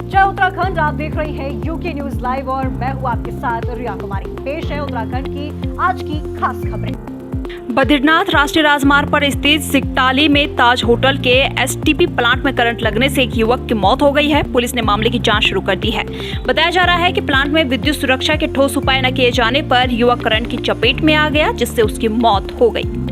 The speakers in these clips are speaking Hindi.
जय उत्तराखंड, आप देख रहे हैं यूके न्यूज लाइव और मैं हूं आपके साथ रिया कुमारी। पेश है उत्तराखंड की आज की खास खबरें। बद्रीनाथ राष्ट्रीय राजमार्ग पर स्थित सिकटाली में ताज होटल के एसटीपी प्लांट में करंट लगने से एक युवक की मौत हो गई है। पुलिस ने मामले की जांच शुरू कर दी है। बताया जा रहा है कि प्लांट में विद्युत सुरक्षा के ठोस उपाय न किए जाने पर युवक करंट की चपेट में आ गया, जिससे उसकी मौत हो गई।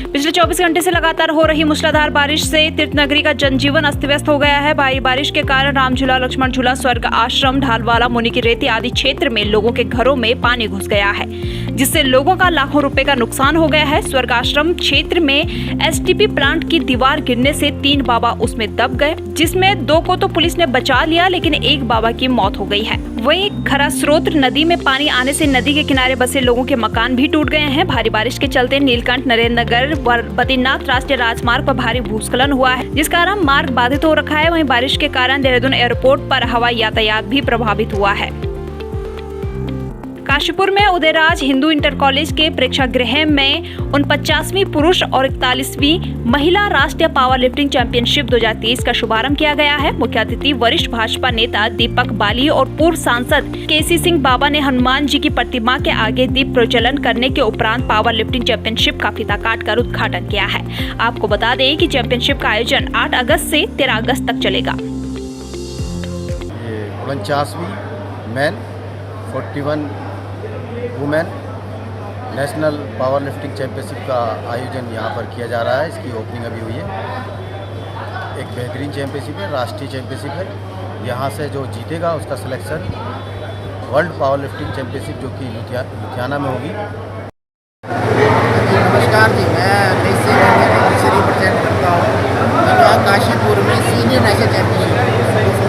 पिछले 24 घंटे से लगातार हो रही मूसलाधार बारिश से तीर्थनगरी का जनजीवन अस्त व्यस्त हो गया है। भारी बारिश के कारण राम झूला, लक्ष्मण झूला, स्वर्ग आश्रम, ढालवाला, मुनि की रेती आदि क्षेत्र में लोगों के घरों में पानी घुस गया है, जिससे लोगों का लाखों रुपए का नुकसान हो गया है। स्वर्ग आश्रम क्षेत्र में एसटीपी प्लांट की दीवार गिरने से 3 बाबा उसमें दब गए, जिसमें 2 को तो पुलिस ने बचा लिया, लेकिन एक बाबा की मौत हो गई है। वहीं खरास्रोत नदी में पानी आने से नदी के किनारे बसे लोगों के मकान भी टूट गए हैं। भारी बारिश के चलते नीलकंठ, नरेंद्रनगर व बद्रीनाथ राष्ट्रीय राजमार्ग पर भारी भूस्खलन हुआ है, जिस कारण मार्ग बाधित हो रखा है। वहीं बारिश के कारण देहरादून एयरपोर्ट पर हवाई यातायात भी प्रभावित हुआ है। काशीपुर में उदयराज हिंदू इंटर कॉलेज के प्रेक्षागृह में 49वीं पुरुष और 41वीं महिला राष्ट्रीय पावर लिफ्टिंग चैंपियनशिप 2023 का शुभारंभ किया गया है। मुख्य अतिथि वरिष्ठ भाजपा नेता दीपक बाली और पूर्व सांसद केसी सिंह बाबा ने हनुमान जी की प्रतिमा के आगे दीप प्रज्वलन करने के उपरांत पावर लिफ्टिंग चैंपियनशिप का फीता काटकर उद्घाटन किया है। आपको बता दें कि चैंपियनशिप का आयोजन 8 अगस्त से 13 अगस्त तक चलेगा। 49वीं men 41 women national power lifting championship का आयोजन यहाँ पर किया जा रहा है। इसकी ओपनिंग अभी हुई है। एक बेहतरीन चैंपियनशिप है, राष्ट्रीय चैंपियनशिप है। यहाँ से जो जीतेगा उसका selection world power lifting championship जो कि लुधियाना में होगी। नमस्कार जी, मैं से रिप्रेजेंट करता हूँ। मैं यहाँ काशीपुर में सीनियर नेशनल चैंपियनशिप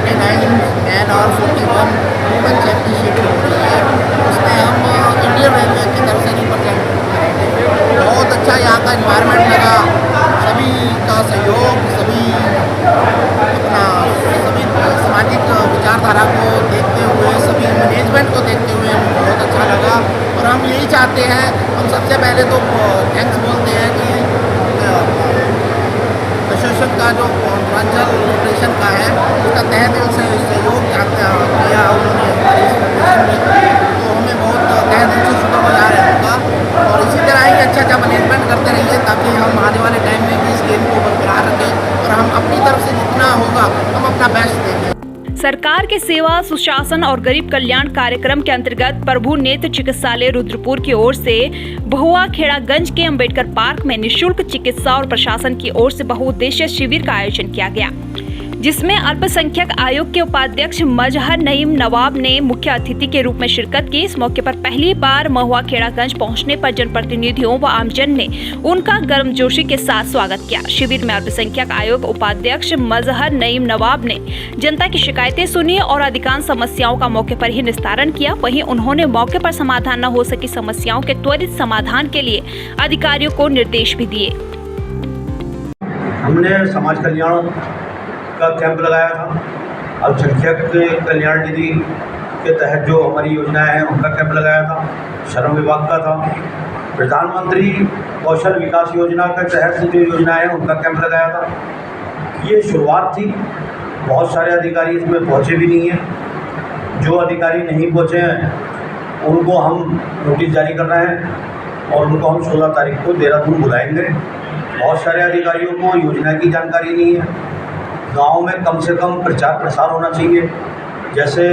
49 मैन और 41 वुमेन चैंपियनशिप हो रही है। उसमें हम इंडियन रेलवे की तरफ से रिप्रेजेंट करेंगे। बहुत अच्छा यहाँ का इन्वायरमेंट लगा, सभी का सहयोग, सभी सामाजिक विचारधारा को देखते हुए, सभी मैनेजमेंट को देखते हुए हमें बहुत अच्छा लगा। और हम यही चाहते हैं, हम सबसे पहले तो थैंक्स बोलते हैं कि प्रशासन का जो पूर्वांचल फेडरेशन का है उसका तहे दिल से सहयोग किया उन्होंने तो हमें बहुत तहे दिल से शुक्रगुजार है उनका। और इसी तरह ही अच्छा मैनेजमेंट करते रहिए ताकि हम आने वाले टाइम में भी इस गेम को बरकरार रखें और हम अपनी तरफ से जितना होगा हम अपना बेस्ट देंगे। सरकार के सेवा, सुशासन और गरीब कल्याण कार्यक्रम के अंतर्गत प्रभु नेत्र चिकित्सालय रुद्रपुर की ओर से बहुआ खेड़ागंज के अंबेडकर पार्क में निःशुल्क चिकित्सा और प्रशासन की ओर से बहुउद्देशीय शिविर का आयोजन किया गया, जिसमें अल्पसंख्यक आयोग के उपाध्यक्ष मजहर नईम नवाब ने मुख्य अतिथि के रूप में शिरकत की। इस मौके पर पहली बार महुआ खेड़ागंज पहुंचने पर जनप्रतिनिधियों व आमजन ने उनका गर्मजोशी के साथ स्वागत किया। शिविर में अल्पसंख्यक आयोग उपाध्यक्ष मजहर नईम नवाब ने जनता की शिकायतें सुनी और अधिकांश समस्याओं का मौके पर ही निस्तारण किया। वहीं उन्होंने मौके पर समाधान न हो सकी समस्याओं के त्वरित समाधान के लिए अधिकारियों को निर्देश भी दिए। हमने समाज कल्याण का कैंप लगाया था। अल्पसंख्यक कल्याण निधि के तहत जो हमारी योजनाएं हैं उनका कैंप लगाया था। श्रम विभाग का था। प्रधानमंत्री कौशल विकास योजना के तहत जो योजनाएं हैं उनका कैंप लगाया था। ये शुरुआत थी, बहुत सारे अधिकारी इसमें पहुँचे भी नहीं हैं। जो अधिकारी नहीं पहुँचे हैं उनको हम नोटिस जारी कर रहे हैं और उनको हम 16 तारीख को देहरादून बुलाएंगे। बहुत सारे अधिकारियों को योजना की जानकारी नहीं है। गांव में कम से कम प्रचार प्रसार होना चाहिए। जैसे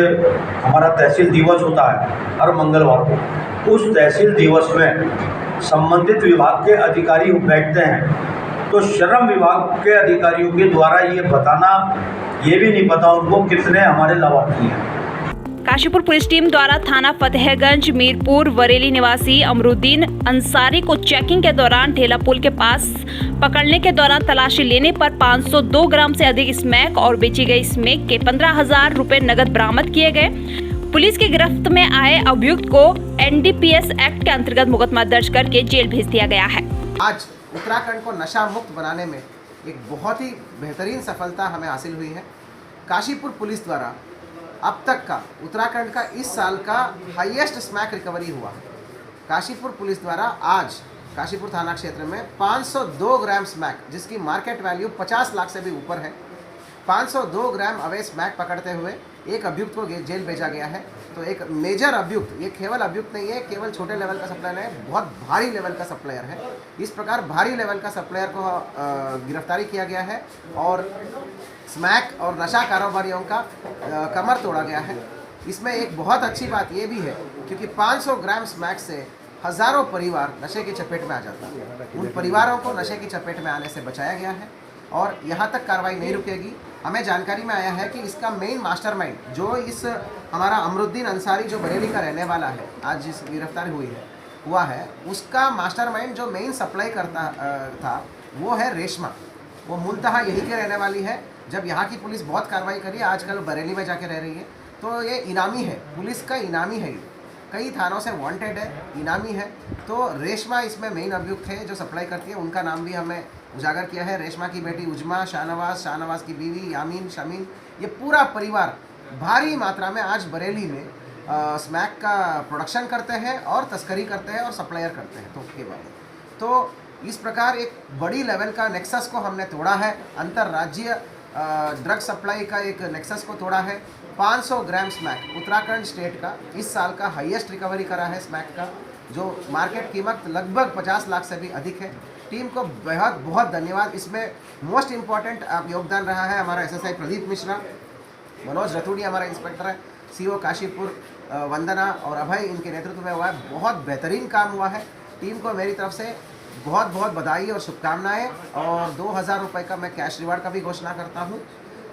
हमारा तहसील दिवस होता है हर मंगलवार को, उस तहसील दिवस में संबंधित विभाग के अधिकारी बैठते हैं, तो श्रम विभाग के अधिकारियों के द्वारा ये बताना, ये भी नहीं पता उनको कितने हमारे लाभार्थी हैं। काशीपुर पुलिस टीम द्वारा थाना फतेहगंज मीरपुर बरेली निवासी अमरुद्दीन अंसारी को चेकिंग के दौरान ढेला पुल के पास पकड़ने के दौरान तलाशी लेने पर 502 ग्राम से अधिक स्मैक और बेची गई स्मैक के 15,000 रुपए नगद बरामद किए गए। पुलिस की गिरफ्त में आए अभियुक्त को NDPS एक्ट के अंतर्गत मुकदमा दर्ज करके जेल भेज दिया गया है। आज उत्तराखंड को नशा मुक्त बनाने में एक बहुत ही बेहतरीन सफलता हमें हासिल हुई है। काशीपुर पुलिस द्वारा अब तक का उत्तराखंड का इस साल का हाईएस्ट स्मैक रिकवरी हुआ। काशीपुर पुलिस द्वारा आज काशीपुर थाना क्षेत्र में 502 ग्राम स्मैक, जिसकी मार्केट वैल्यू 50 लाख से भी ऊपर है, 502 ग्राम अवैध स्मैक पकड़ते हुए एक अभियुक्त को जेल भेजा गया है। तो एक मेजर अभियुक्त, ये केवल अभियुक्त नहीं है, केवल छोटे लेवल का सप्लायर है, बहुत भारी लेवल का सप्लायर है। इस प्रकार भारी लेवल का सप्लायर को गिरफ्तारी किया गया है और स्मैक और नशा कारोबारियों का कमर तोड़ा गया है। इसमें एक बहुत अच्छी बात ये भी है क्योंकि 500 ग्राम स्मैक से हज़ारों परिवार नशे की चपेट में आ जाता है। उन परिवारों को नशे की चपेट में आने से बचाया गया है और यहाँ तक कार्रवाई नहीं रुकेगी। हमें जानकारी में आया है कि इसका मेन मास्टरमाइंड जो इस हमारा अमरुद्दीन अंसारी जो बरेली का रहने वाला है, आज जिस गिरफ्तार हुआ है, उसका मास्टरमाइंड जो मेन सप्लाई करता था वो है रेशमा। वो मूलतः यही के रहने वाली है। जब यहाँ की पुलिस बहुत कार्रवाई करी, आजकल बरेली में जाके रह रही है, तो ये इनामी है, पुलिस का इनामी है, कई थानों से वांटेड है, इनामी है। तो रेशमा इसमें मेन अभियुक्त है जो सप्लाई करती है। उनका नाम भी हमें उजागर किया है। रेशमा की बेटी उजमा, शाहनवाज की बीवी यामीन, शमीन, ये पूरा परिवार भारी मात्रा में आज बरेली में स्मैक का प्रोडक्शन करते हैं और तस्करी करते हैं और सप्लायर करते हैं थोक के बाद। तो इस प्रकार एक बड़ी लेवल का नेक्सस को हमने तोड़ा है, अंतर्राज्यीय ड्रग सप्लाई का एक नेक्सस को तोड़ा है। 500 ग्राम स्मैक उत्तराखंड स्टेट का इस साल का हाईएस्ट रिकवरी करा है स्मैक का, जो मार्केट कीमत लगभग 50 लाख से भी अधिक है। टीम को बहुत धन्यवाद। इसमें मोस्ट इम्पॉर्टेंट योगदान रहा है हमारा एसएसआई प्रदीप मिश्रा, मनोज रतूड़ी हमारा इंस्पेक्टर है, सीओ काशीपुर वंदना और अभय इनके नेतृत्व में हुआ है। बहुत बेहतरीन काम हुआ है। टीम को मेरी तरफ से बहुत बधाई और शुभकामनाएं और 2000 रुपये का मैं कैश रिवार्ड का भी घोषणा करता हूं।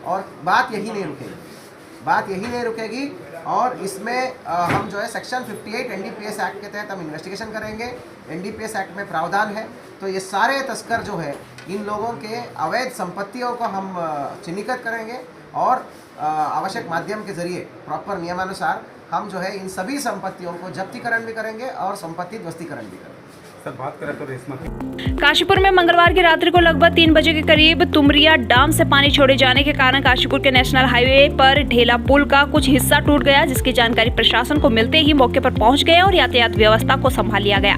और बात यही नहीं रुकेगी और इसमें हम जो है सेक्शन 58 एनडीपीएस एक्ट के तहत हम इन्वेस्टिगेशन करेंगे। एनडीपीएस एक्ट में प्रावधान है, तो ये सारे तस्कर जो है इन लोगों के अवैध संपत्तियों को हम चिन्हित करेंगे और आवश्यक माध्यम के जरिए प्रॉपर नियमानुसार हम जो है इन सभी संपत्तियों को जब्तीकरण भी करेंगे और संपत्ति ध्वस्तीकरण भी करेंगे। सर, बात करें तो रेशमा की काशीपुर में मंगलवार की रात्रि को लगभग 3 बजे के करीब तुमरिया डैम से पानी छोड़े जाने के कारण काशीपुर के नेशनल हाईवे पर ढेला पुल का कुछ हिस्सा टूट गया, जिसकी जानकारी प्रशासन को मिलते ही मौके पर पहुंच गए और यातायात व्यवस्था को संभाल लिया गया।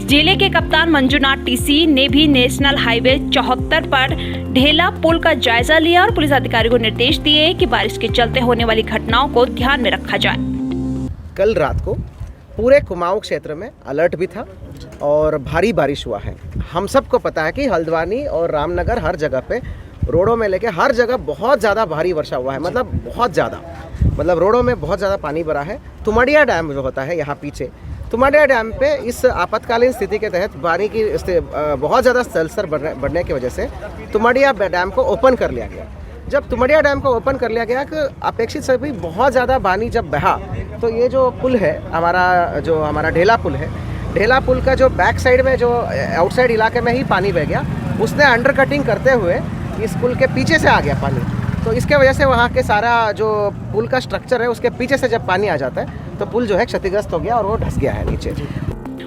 जिले के कप्तान मंजूनाथ टीसी ने भी नेशनल हाईवे 74 पर ढेला पुल का जायजा लिया और पुलिस अधिकारी को निर्देश दिए कि बारिश के चलते होने वाली घटनाओं को ध्यान में रखा जाए। कल रात को पूरे कुमाऊं क्षेत्र में अलर्ट भी था और भारी बारिश हुआ है। हम सबको पता है कि हल्द्वानी और रामनगर हर जगह पे रोडों में लेके हर जगह बहुत ज़्यादा भारी वर्षा हुआ है, मतलब बहुत ज़्यादा, मतलब रोडों में बहुत ज़्यादा पानी भरा है। तुमड़िया डैम जो होता है यहाँ पीछे, तुमड़िया डैम पे इस आपातकालीन स्थिति के तहत पानी की बहुत ज़्यादा जलस्तर बढ़ने की वजह से तुमड़िया डैम को ओपन कर लिया गया। जब तुमड़िया डैम को ओपन कर लिया गया कि अपेक्षित से भी बहुत ज़्यादा पानी जब बहा, तो ये जो पुल है हमारा ढेला पुल है, ढेला पुल का जो बैक साइड में जो आउटसाइड इलाके में ही पानी बह गया, उसने अंडर कटिंग करते हुए इस पुल के पीछे से आ गया पानी। तो इसके वजह से वहाँ के सारा जो पुल का स्ट्रक्चर है उसके पीछे से जब पानी आ जाता है तो पुल जो है क्षतिग्रस्त हो गया और वो धंस गया है नीचे।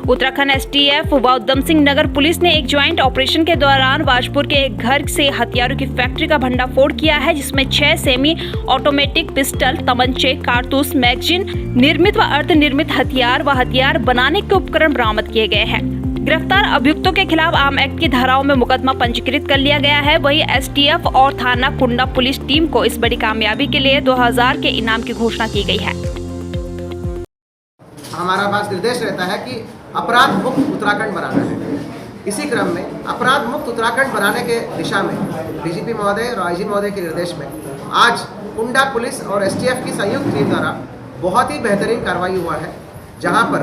उत्तराखंड एसटीएफ व उधम सिंह नगर पुलिस ने एक ज्वाइंट ऑपरेशन के दौरान वाजपुर के एक घर से हथियारों की फैक्ट्री का भंडाफोड़ किया है, जिसमें 6 सेमी ऑटोमेटिक पिस्टल, तमंचे, कारतूस, मैगजीन, निर्मित व अर्धनिर्मित हथियार व हथियार बनाने के उपकरण बरामद किए गए हैं। गिरफ्तार अभियुक्तों के खिलाफ आर्म एक्ट की धाराओं में मुकदमा पंजीकृत कर लिया गया है। वहीं एसटीएफ और थाना कुंडा पुलिस टीम को इस बड़ी कामयाबी के लिए 2000 के इनाम की घोषणा की गई है। हमारा पास निर्देश रहता है कि अपराध मुक्त उत्तराखंड बनाना है। इसी क्रम में अपराध मुक्त उत्तराखंड बनाने के दिशा में डीजीपी महोदय और आईजी महोदय के निर्देश में आज कुंडा पुलिस और एसटीएफ की संयुक्त टीम द्वारा बहुत ही बेहतरीन कार्रवाई हुआ है, जहां पर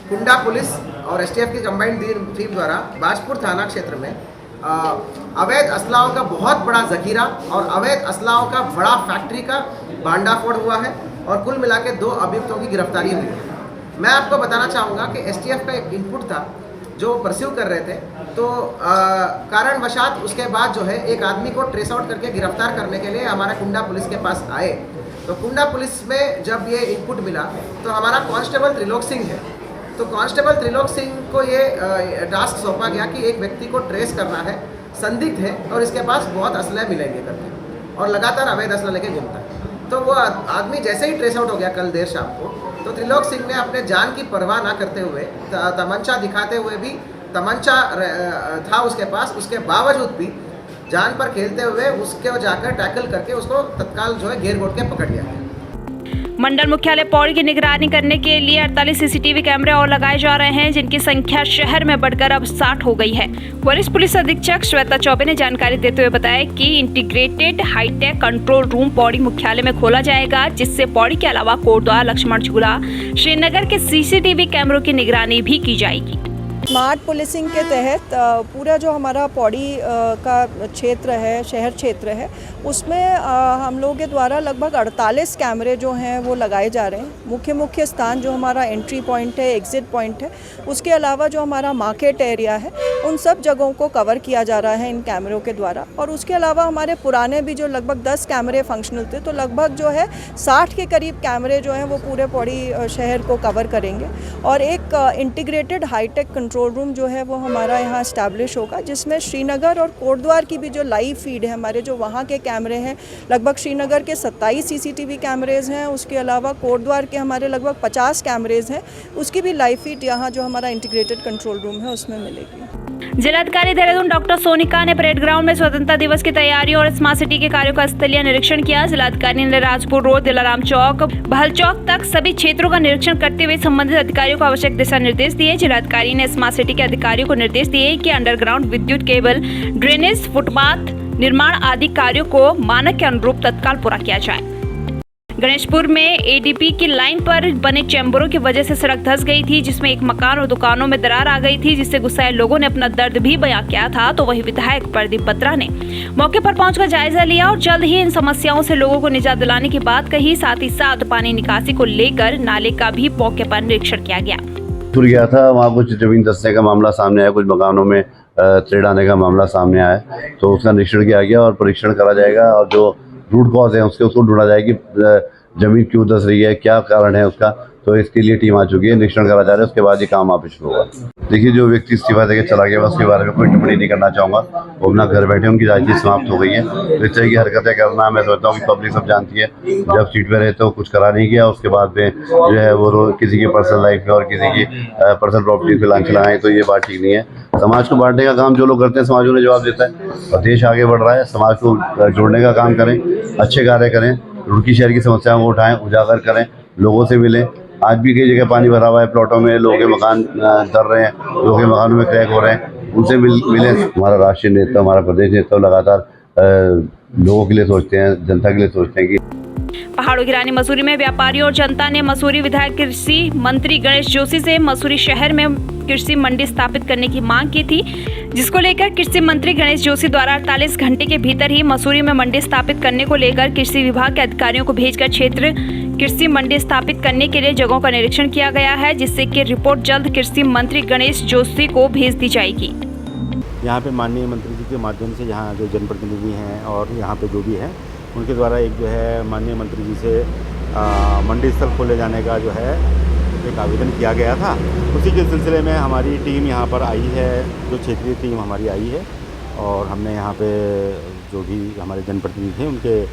कुंडा पुलिस और एसटीएफ की कंबाइंड टीम द्वारा बाजपुर थाना क्षेत्र में अवैध असलाहों का बहुत बड़ा जखीरा और अवैध असलाहों का बड़ा फैक्ट्री का भांडाफोड़ हुआ है और कुल मिला के 2 अभियुक्तों की गिरफ्तारी हुई है। मैं आपको बताना चाहूँगा कि एसटीएफ का एक इनपुट था जो परस्यू कर रहे थे, तो कारणवशात उसके बाद जो है एक आदमी को ट्रेस आउट करके गिरफ्तार करने के लिए हमारा कुंडा पुलिस के पास आए। तो कुंडा पुलिस में जब ये इनपुट मिला तो हमारा कांस्टेबल त्रिलोक सिंह है, तो कांस्टेबल त्रिलोक सिंह को ये टास्क सौंपा गया कि एक व्यक्ति को ट्रेस करना है, संदिग्ध है और इसके पास बहुत असलहे मिलेंगे करके और लगातार अवैध असला लेके घूमता है। तो वो आदमी जैसे ही ट्रेस आउट हो गया कल देर शाम को, तो त्रिलोक सिंह ने अपने जान की परवाह ना करते हुए तमंचा दिखाते हुए भी, तमंचा था उसके पास, उसके बावजूद भी जान पर खेलते हुए उसके जाकर टैकल करके उसको तत्काल जो है घेर घोट के पकड़ लिया गया। मंडल मुख्यालय पौड़ी की निगरानी करने के लिए 48 सीसीटीवी कैमरे और लगाए जा रहे हैं, जिनकी संख्या शहर में बढ़कर अब 60 हो गई है। वरिष्ठ पुलिस अधीक्षक श्वेता चौबे ने जानकारी देते हुए बताया कि integrated hi tech control room Pauri मुख्यालय में खोला जाएगा, जिससे पौड़ी के अलावा कोटद्वार, लक्ष्मण झूला, श्रीनगर के सीसीटीवी कैमरों की निगरानी भी की जाएगी। स्मार्ट पुलिसिंग के तहत पूरा जो हमारा पौड़ी का क्षेत्र है, शहर क्षेत्र है, उसमें हम लोगों के द्वारा लगभग 48 कैमरे जो हैं वो लगाए जा रहे हैं। मुख्य स्थान जो हमारा एंट्री पॉइंट है, एग्ज़िट पॉइंट है, उसके अलावा जो हमारा मार्केट एरिया है, उन सब जगहों को कवर किया जा रहा है इन कैमरों के द्वारा। और उसके अलावा हमारे पुराने भी जो लगभग 10 कैमरे फंक्शनल थे, तो लगभग जो है 60 के करीब कैमरे जो हैं वो पूरे पौड़ी शहर को कवर करेंगे। और एक इंटीग्रेटेड हाईटेक कंट्रोल रूम जो है वो हमारा यहाँ इस्टेब्लिश होगा, जिसमें श्रीनगर और कोटद्वार की भी जो लाइव फीड है, हमारे जो वहाँ के कैमरे हैं, लगभग श्रीनगर के 27 सीसीटीवी कैमरेज़ हैं, उसके अलावा कोटद्वार के हमारे लगभग 50 कैमरेज़ हैं, उसकी भी लाइव फीड यहाँ जो हमारा इंटीग्रेटेड कंट्रोल रूम है उसमें मिलेगी। जिलाधिकारी देहरादून डॉक्टर सोनिका ने परेड ग्राउंड में स्वतंत्रता दिवस की तैयारियों और स्मार्ट सिटी के कार्यों का स्थलीय निरीक्षण किया। जिलाधिकारी ने राजपुर रोड, दिलाराम चौक, बहल चौक तक सभी क्षेत्रों का निरीक्षण करते हुए संबंधित अधिकारियों को आवश्यक दिशा निर्देश दिए। जिलाधिकारी ने स्मार्ट सिटी के अधिकारियों को निर्देश दिए कि अंडरग्राउंड विद्युत केबल, ड्रेनेज, फुटपाथ निर्माण आदि कार्यों को मानक के अनुरूप तत्काल पूरा किया जाए। गणेशपुर में एडीपी की लाइन पर बने चैम्बरों की वजह से सड़क धंस गई थी, जिसमें एक मकान और दुकानों में दरार आ गई थी, जिससे गुस्साए लोगों ने अपना दर्द भी बयां किया था। तो वहीं विधायक प्रदीप बत्रा ने मौके पर पहुंचकर जायजा लिया और जल्द ही इन समस्याओं से लोगों को निजात दिलाने की बात कही। साथ ही साथ पानी निकासी को लेकर नाले का भी मौके पर निरीक्षण किया गया। गया था, वहाँ कुछ जमीन धंसने का मामला सामने आया, कुछ मकानों में त्रेड़ आने का मामला सामने आया, तो उसका निरीक्षण किया गया और परीक्षण करा जाएगा और जो रूट कॉज है उसको ढूंढा जाएगी, जमीन क्यों धंस रही है, क्या कारण है उसका। तो इसके लिए टीम आ चुकी है, निरीक्षण करा जा रहा है, उसके बाद ये काम आप शुरू होगा। देखिए, जो व्यक्ति इस्तीफा देकर चला गया उसके बारे में कोई टिप्पणी नहीं करना चाहूँगा। वो अपना घर बैठे, उनकी राजनीति समाप्त हो गई है। तो इस तरह की हरकतें करना मैं सोचता हूँ कि पब्लिक सब जानती है। जब सीट पे रहे तो कुछ करा नहीं गया, उसके बाद में जो है वो किसी की पर्सनल लाइफ में और किसी की पर्सनल प्रॉपर्टी पे लांछ लगाएं, तो ये बात ठीक नहीं है। समाज को बांटने का काम जो लोग करते हैं, समाज उन्हें जवाब देता है और देश आगे बढ़ रहा है। समाज को जोड़ने का काम करें, अच्छे कार्य करें, रुड़की शहर की समस्याओं को उठाएं, उजागर करें, लोगों से मिलें। आज भी कई जगह पानी भरा हुआ है, प्लॉटों में लोगों के मकान डर रहे हैं, लोगों के मकानों में क्रैक हो रहे हैं, उनसे मिले। हमारा राष्ट्रीय नेता, हमारा प्रदेश नेता लगातार लोगों के लिए सोचते हैं, जनता के लिए सोचते हैं कि पहाड़ों की रानी मसूरी में व्यापारियों और जनता ने मसूरी विधायक कृषि मंत्री गणेश जोशी से मसूरी शहर में कृषि मंडी स्थापित करने की मांग की थी, जिसको लेकर कृषि मंत्री गणेश जोशी द्वारा 48 घंटे के भीतर ही मसूरी में मंडी स्थापित करने को लेकर कृषि विभाग के अधिकारियों को भेजकर क्षेत्र कृषि मंडी स्थापित करने के लिए जगहों का निरीक्षण किया गया है, जिससे कि रिपोर्ट जल्द कृषि मंत्री गणेश जोशी को भेज दी जाएगी। यहाँ पे माननीय मंत्री जी के माध्यम से यहाँ जो जनप्रतिनिधि हैं और यहाँ पे जो भी है उनके द्वारा एक जो है माननीय मंत्री जी से मंडी स्थल खोले जाने का जो है एक आवेदन किया गया था। उसी के सिलसिले में हमारी टीम यहाँ पर आई है, जो क्षेत्रीय टीम हमारी आई है और हमने यहाँ पे जो भी हमारे जनप्रतिनिधि थे उनके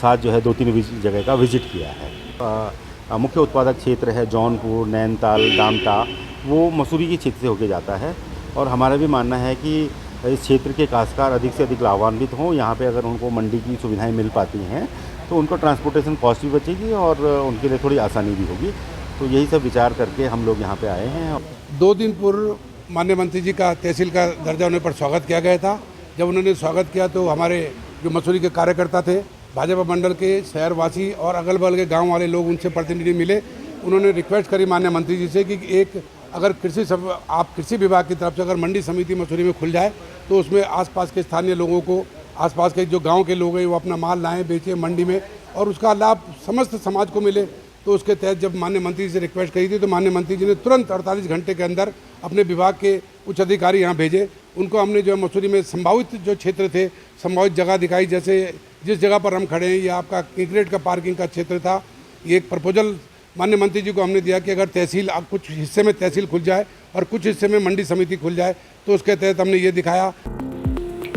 साथ जो है 2-3 जगह का विजिट किया है। मुख्य उत्पादक क्षेत्र है जौनपुर, नैनीताल, डामटा, वो मसूरी के क्षेत्र से होके जाता है और हमारा भी मानना है कि इस क्षेत्र के काश्तकार अधिक से अधिक लाभान्वित हों। यहाँ पे अगर उनको मंडी की सुविधाएं मिल पाती हैं तो उनको ट्रांसपोर्टेशन कॉस्ट भी बचेगी और उनके लिए थोड़ी आसानी भी होगी। तो यही सब विचार करके हम लोग यहाँ पे आए हैं। 2 दिन पूर्व माननीय मंत्री जी का तहसील का दर्जा होने पर स्वागत किया गया था। जब उन्होंने स्वागत किया तो हमारे जो मसूरी के कार्यकर्ता थे, भाजपा मंडल के शहरवासी और अगल बगल के गाँव वाले लोग उनसे प्रतिनिधि मिले। उन्होंने रिक्वेस्ट करी माननीय मंत्री जी से कि एक अगर कृषि विभाग की तरफ से अगर मंडी समिति मसूरी में खुल जाए तो उसमें आसपास के स्थानीय लोगों को, आसपास के जो गांव के लोग हैं वो अपना माल लाएं, बेचें मंडी में और उसका लाभ समस्त समाज को मिले। तो उसके तहत जब माननीय मंत्री जी से रिक्वेस्ट करी थी तो माननीय मंत्री जी ने तुरंत 48 घंटे के अंदर अपने विभाग के उच्च अधिकारी यहाँ भेजे। उनको हमने जो है मसूरी में संभावित जो क्षेत्र थे, संभावित जगह दिखाई, जैसे जिस जगह पर हम खड़े हैं ये आपका क्रिकेट का पार्किंग का क्षेत्र था। ये एक प्रपोजल माननीय मंत्री जी को हमने दिया कि अगर तहसील कुछ हिस्से में तहसील खुल जाए और कुछ हिस्से में मंडी समिति खुल जाए तो उसके तहत हमने ये दिखाया।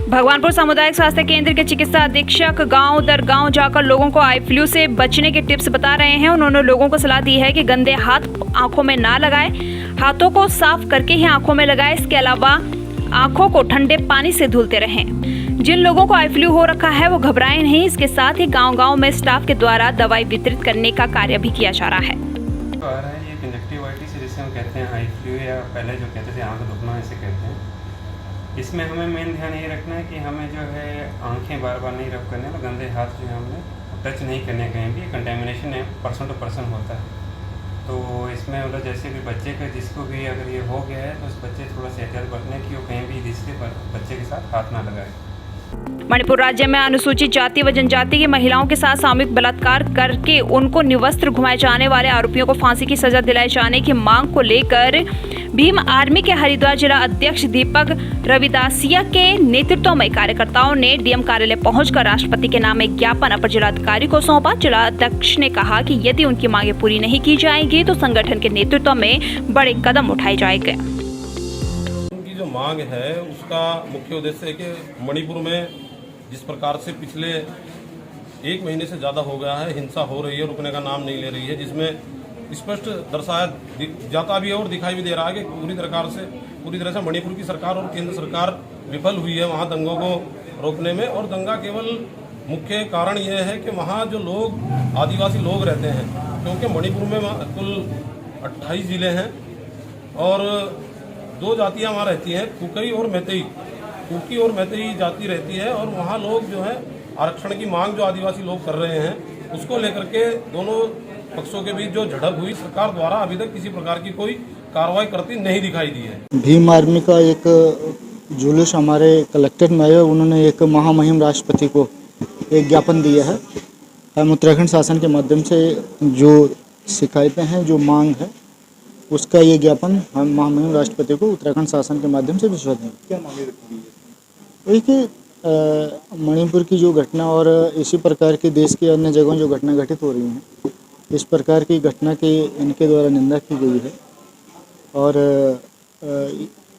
भगवानपुर सामुदायिक स्वास्थ्य केंद्र के चिकित्सा अधीक्षक गांव दर गांव जाकर लोगों को आई फ्लू से बचने के टिप्स बता रहे हैं। उन्होंने लोगों को सलाह दी है कि गंदे हाथ आंखों में ना लगाएं, हाथों को साफ करके ही आंखों में लगाएं। इसके अलावा आंखों को ठंडे पानी से धुलते रहें। जिन लोगों को आई फ्लू हो रखा है वो घबराएं नहीं। इसके साथ ही गांव-गांव में स्टाफ के द्वारा दवाई वितरित करने का कार्य भी किया जा रहा है। आ रहा है ये कंजक्टिवाइटिस जिसे हम कहते हैं आई फ्लू, या पहले जो कहते थे आँख दुखना ऐसे कहते हैं। इसमें हमें मेन ध्यान ये रखना है कि हमें जो है आंखें बार बार नहीं रब करने, तो गंदे हाथ जो है हमें टच नहीं करने कहीं भी। कंटेमिनेशन है पर्सन टू पर्सन होता है, तो इसमें मतलब जैसे कि बच्चे का जिसको भी अगर ये हो गया है तो उस बच्चे थोड़ा सा एहतियात बरतने की वो कहीं भी दूसरे बच्चे के साथ हाथ ना लगाए। मणिपुर राज्य में अनुसूचित जाति व जनजाति की महिलाओं के साथ सामूहिक बलात्कार करके उनको निवस्त्र घुमाए जाने वाले आरोपियों को फांसी की सजा दिलाए जाने की मांग को लेकर भीम आर्मी के हरिद्वार जिला अध्यक्ष दीपक रविदासिया के नेतृत्व में कार्यकर्ताओं ने डीएम कार्यालय पहुंचकर राष्ट्रपति के नाम एक ज्ञापन अपर जिलाधिकारी को सौंपा। जिलाध्यक्ष ने कहा कि यदि उनकी मांगें पूरी नहीं की जाएंगी तो संगठन के नेतृत्व में बड़े कदम उठाए जाएंगे। उनकी जो मांग है उसका मुख्य उद्देश्य है कि मणिपुर में जिस प्रकार से पिछले 1 महीने से ज़्यादा हो गया है हिंसा हो रही है, रुकने का नाम नहीं ले रही है, जिसमें स्पष्ट दर्शाया जाता भी है और दिखाई भी दे रहा है कि पूरी तरह से मणिपुर की सरकार और केंद्र सरकार विफल हुई है वहाँ दंगों को रोकने में। और दंगा केवल मुख्य कारण यह है कि वहाँ जो लोग आदिवासी लोग रहते हैं, क्योंकि मणिपुर में कुल 28 जिले हैं और 2 जातियाँ वहाँ रहती हैं, कुकी और मैतेई। कुकी और मैतेई जाति रहती है और वहाँ लोग जो है आरक्षण की मांग जो आदिवासी लोग कर रहे हैं उसको लेकर के दोनों पक्षों के बीच जो झड़प हुई, सरकार द्वारा अभी तक किसी प्रकार की कोई कार्रवाई करती नहीं दिखाई दी है। भीम आर्मी का एक जुलूस हमारे कलेक्टर में आया, उन्होंने एक महामहिम राष्ट्रपति को एक ज्ञापन दिया है। हम उत्तराखंड शासन के माध्यम से जो शिकायतें हैं, जो मांग है, उसका ये ज्ञापन हम महामहिम राष्ट्रपति को उत्तराखंड शासन के माध्यम से भिजवा देंगे। क्या मांगे रखी है? कि मणिपुर की जो घटना और इसी प्रकार की देश की अन्य जगहों जो घटना घटित हो रही हैं, इस प्रकार की घटना की इनके द्वारा निंदा की गई है और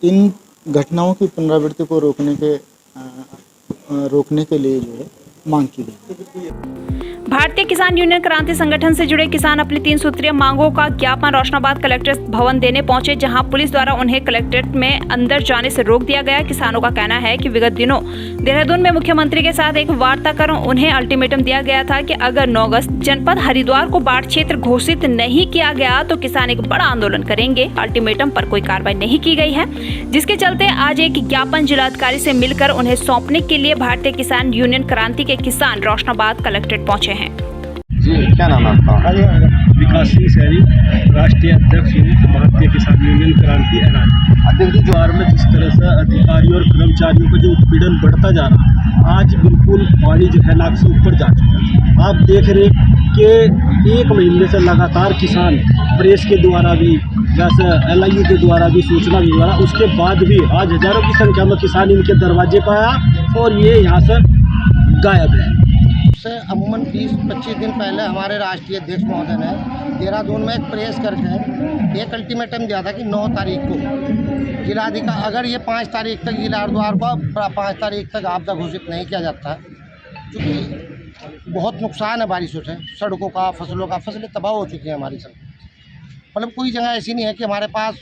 इन घटनाओं की पुनरावृत्ति को रोकने के लिए जो है मांग की गई। भारतीय किसान यूनियन क्रांति संगठन से जुड़े किसान अपनी 3 सूत्रीय मांगों का ज्ञापन रोशनाबाद कलेक्ट्रेट भवन देने पहुंचे, जहां पुलिस द्वारा उन्हें कलेक्ट्रेट में अंदर जाने से रोक दिया गया। किसानों का कहना है कि विगत दिनों देहरादून में मुख्यमंत्री के साथ एक वार्ता कर उन्हें अल्टीमेटम दिया गया था कि अगर 9 अगस्त जनपद हरिद्वार को बाढ़ क्षेत्र घोषित नहीं किया गया तो किसान एक बड़ा आंदोलन करेंगे। अल्टीमेटम पर कोई कार्रवाई नहीं की गई है, जिसके चलते आज एक ज्ञापन जिलाधिकारी से मिलकर उन्हें सौंपने के लिए भारतीय किसान यूनियन क्रांति के किसान रोशनाबाद कलेक्ट्रेट पहुंचे हैं। जी, क्या नाम है आपका? विकास सिंह शहरी, राष्ट्रीय अध्यक्ष भारतीय किसान यूनियन क्रांति एनआर। अध्यक्ष जी, बिहार में जिस तरह से अधिकारियों और कर्मचारियों का जो उत्पीड़न बढ़ता जा रहा है, आज बिल्कुल पानी जो है नाक से ऊपर जा चुका है। आप देख रहे कि 1 महीने से लगातार किसान प्रेस के द्वारा भी, जैसे LIU के द्वारा भी सूचना मिला, उसके बाद भी आज हजारों की संख्या में किसान इनके दरवाजे पर आया और ये यहाँ से गायब है। अमूमन 20-25 दिन पहले हमारे राष्ट्रीय अध्यक्ष महोदय ने देहरादून में एक प्रेस करके एक अल्टीमेटम दिया था कि 9 तारीख को जिलाधिकारी, अगर ये 5 तारीख तक जिला हरिद्वार को 5 तारीख तक आपदा घोषित नहीं किया जाता, क्योंकि बहुत नुकसान है बारिशों से, सड़कों का, फसलों का, फसलें तबाह हो चुकी हैं हमारी सब। मतलब कोई जगह ऐसी नहीं है कि हमारे पास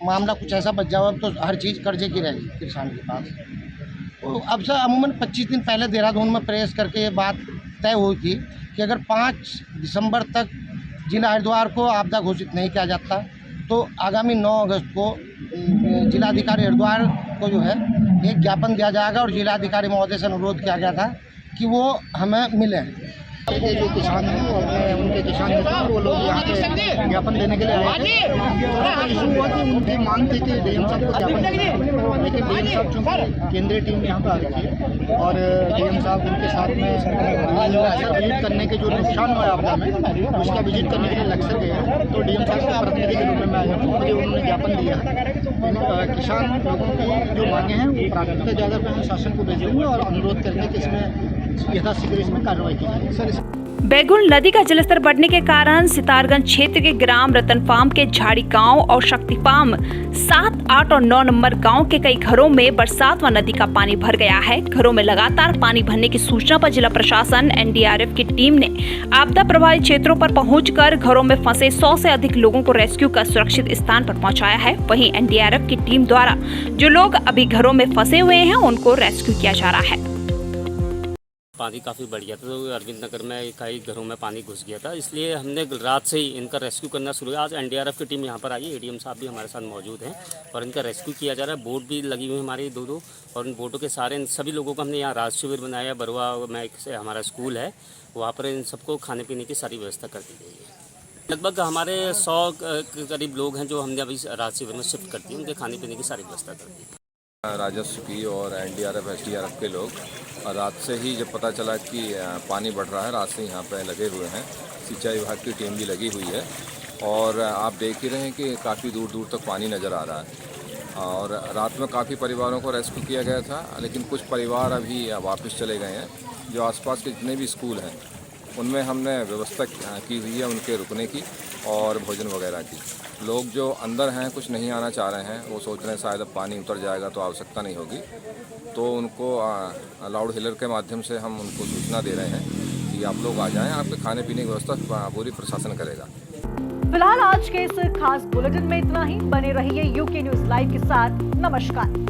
मामला कुछ ऐसा बच जाओ, तो हर चीज़ कर्जे की रहेगी किसान के पास। तो अब से अमूमन 25 दिन पहले देहरादून में प्रेस करके ये बात तय हुई थी कि अगर 5 दिसंबर तक जिला हरिद्वार को आपदा घोषित नहीं किया जाता तो आगामी 9 अगस्त को जिलाधिकारी हरिद्वार को जो है एक ज्ञापन दिया जाएगा और जिलाधिकारी महोदय से अनुरोध किया गया था कि वो हमें मिलें। जो किसान हैं वो उनके किसान मित्र वो लोग यहाँ पे ज्ञापन देने के लिए आए थे। इशू हुआ कि उनकी मांग थी कि डीएम साहब को ज्ञापन दें, लेकिन डीएम साहब चूँकि केंद्रीय टीम यहाँ पर आ रखी है और डीएम साहब उनके साथ में विजिट करने के जो नुकसान हुआ आपदा में उसका विजिट करने के लिए लक्ष्य गए हैं, तो डीएम साहब के प्रतिनिधि के रूप में मैं आया हूँ। मुझे उन्होंने ज्ञापन दिया है। किसान लोगों की जो मांगे हैं वो प्राथमिकता ज़्यादा पे शासन को भेजेंगे और अनुरोध करेंगे कि इसमें यथाशीघ्र इसमें कार्रवाई की जाए। बैगुल नदी का जलस्तर बढ़ने के कारण सितारगंज क्षेत्र के ग्राम रतनपाम के झाड़ी गांव और शक्तिपाम 7, 8 और 9 नंबर गांव के कई घरों में बरसात व नदी का पानी भर गया है। घरों में लगातार पानी भरने की सूचना पर जिला प्रशासन NDRF की टीम ने आपदा प्रभावित क्षेत्रों पर पहुंचकर घरों में फंसे 100 से अधिक लोगों को रेस्क्यू कर सुरक्षित स्थान पर पहुंचाया है। वहीं NDRF की टीम द्वारा जो लोग अभी घरों में फंसे हुए हैं उनको रेस्क्यू किया जा रहा है। पानी काफ़ी बढ़ गया था, तो अरविंद नगर में कई घरों में पानी घुस गया था, इसलिए हमने रात से ही इनका रेस्क्यू करना शुरू किया। आज एनडीआरएफ की टीम यहाँ पर आई है, एडीएम साहब भी हमारे साथ मौजूद हैं और इनका रेस्क्यू किया जा रहा है। बोट भी लगी हुई है हमारी दो और इन बोटों के सारे इन सभी लोगों को हमने यहाँ राहत शिविर बनाया। बरुआ में हमारा स्कूल है, वहाँ पर इन सबको खाने पीने की सारी व्यवस्था कर दी गई है। लगभग हमारे 100 करीब लोग हैं जो हमने अभी राहत शिविर में शिफ्ट कर दिए, उनके खाने पीने की सारी व्यवस्था कर दी। राजस्व की और एनडीआरएफ एसडीआरएफ के लोग रात से ही जब पता चला कि पानी बढ़ रहा है, रात से यहाँ पे लगे हुए हैं। सिंचाई विभाग की टीम भी लगी हुई है और आप देख ही रहे हैं कि काफ़ी दूर दूर तक पानी नज़र आ रहा है। और रात में काफ़ी परिवारों को रेस्क्यू किया गया था, लेकिन कुछ परिवार अभी वापस चले गए हैं। जो आसपास के जितने भी स्कूल हैं उनमें हमने व्यवस्था की हुई है उनके रुकने की और भोजन वगैरह की। लोग जो अंदर हैं कुछ नहीं आना चाह रहे हैं, वो सोच रहे हैं शायद अब पानी उतर जाएगा तो आवश्यकता नहीं होगी, तो उनको लाउड हिलर के माध्यम से हम उनको सूचना दे रहे हैं कि आप लोग आ जाएं, आपके खाने पीने की व्यवस्था पूरी प्रशासन करेगा। फिलहाल आज के इस खास बुलेटिन में इतना ही। बने रहिए यूके न्यूज़ लाइव के साथ। नमस्कार।